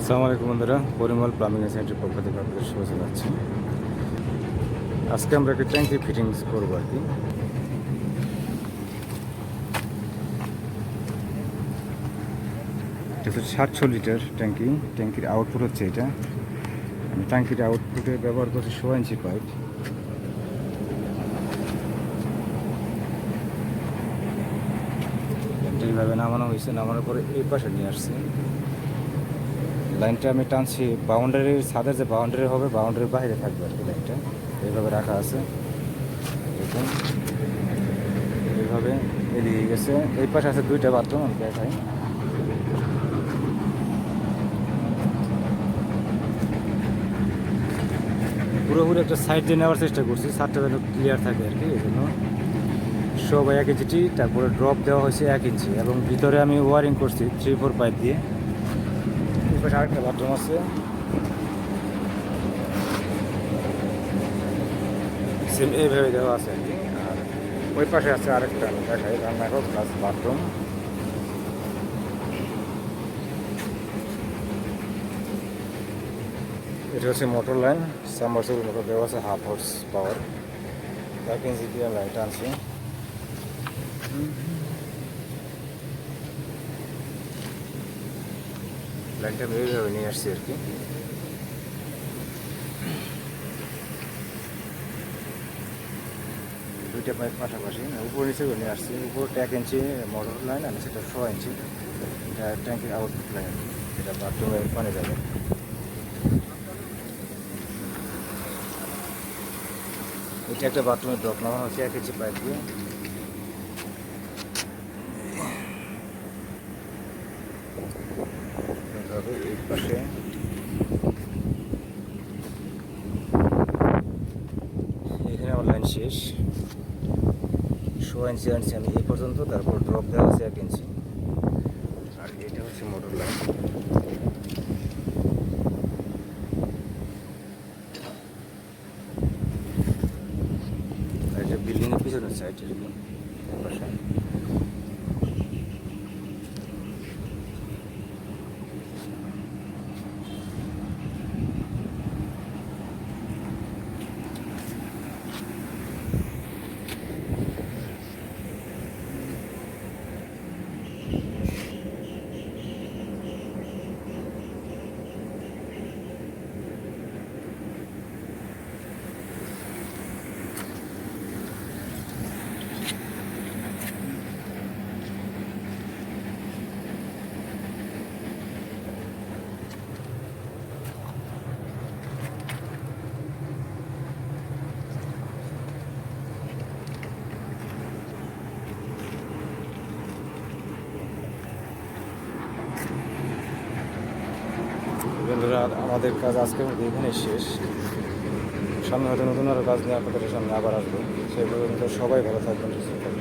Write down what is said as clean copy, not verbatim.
আসসালামু আলাইকুম বন্ধুরা, পরিমল প্লাম্বিং সেন্টারের পক্ষ থেকে আপনাদের শুভেচ্ছা জানাচ্ছি। আজকে আমরা একটা ট্যাঙ্কি ফিটিংস করবো আর কি। এটা হচ্ছে 700 লিটার ট্যাঙ্কি। ট্যাঙ্কির আউটপুট হচ্ছে এটা। আমি ট্যাঙ্কির আউটপুটে ব্যবহার করছি 16 ইঞ্চি পাইপ। এইভাবে নামানো হয়েছে, নামানোর পরে এই পাশে নিয়ে আসছি। লাইনটা আমি টানছি বাউন্ডারির, ছাদের যে বাউন্ডারি হবে বাউন্ডারির বাইরে থাকবে আর কি। লাইনটা এইভাবে রাখা আছে, দেখুন এইভাবে এদিকে গেছে। এই পাশে আছে দুইটা বাথরুম, আমি দেখাই। পুরোপুরি একটা সাইড দিয়ে নেওয়ার চেষ্টা করছি, ছাদটা যেন ক্লিয়ার থাকে আর কি। এই জন্য সব 1 ইঞ্চি, তারপরে ড্রপ দেওয়া হয়েছে 1 ইঞ্চি, এবং ভিতরে আমি ওয়ারিং করছি 3-4 পাইপ দিয়ে। এই পাশে আরেকটা বাথরুম আছে, সেম এইভাবে দেওয়া আছে আর কি। আর ওই পাশে আছে আরেকটা, আমি দেখাই, রান্নাঘর প্লাস বাথরুম। এটা হচ্ছে মোটর লাইন, সাবমার্সিবল মোটর দেওয়া আছে 1/2 হর্স পাওয়ার। 1 ইঞ্চি দিয়ে আমি লাইনটা আনছি। লাইনটা আমি এইভাবে নিয়ে আসছি আর কি। দুইটা পাইপ পাশাপাশি উপর নিচে করে নিয়ে আসছি। উপরটা 1 ইঞ্চি মোটর লাইন, আর সেটা 6 ইঞ্চি। এটা ট্যাঙ্কির আউটপুট লাইন, এটা বাথরুমে পানি যাবে। এটা একটা বাথরুমের ড্রপ নামানো হচ্ছে 1 ইঞ্চি পাইপ দিয়ে। এই পাশে এখানে আমার লাইন শেষ। 16 ইঞ্চি আনছি আমি এই পর্যন্ত, তারপর ড্রপ দেওয়া হচ্ছে 1 ইঞ্চি। আর এটা হচ্ছে মোটর লাইন। আর এটা বিল্ডিংয়ের পিছনের সাইড এরকম পাশে। বন্ধুরা, আমাদের কাজ আজকে এখানে শেষ। সামনে হয়তো নতুন আরও কাজ নিয়ে আপনাদের সামনে আবার আসবো। সেই পর্যন্ত সবাই ভালো থাকবেন, সুস্থ থাকবেন।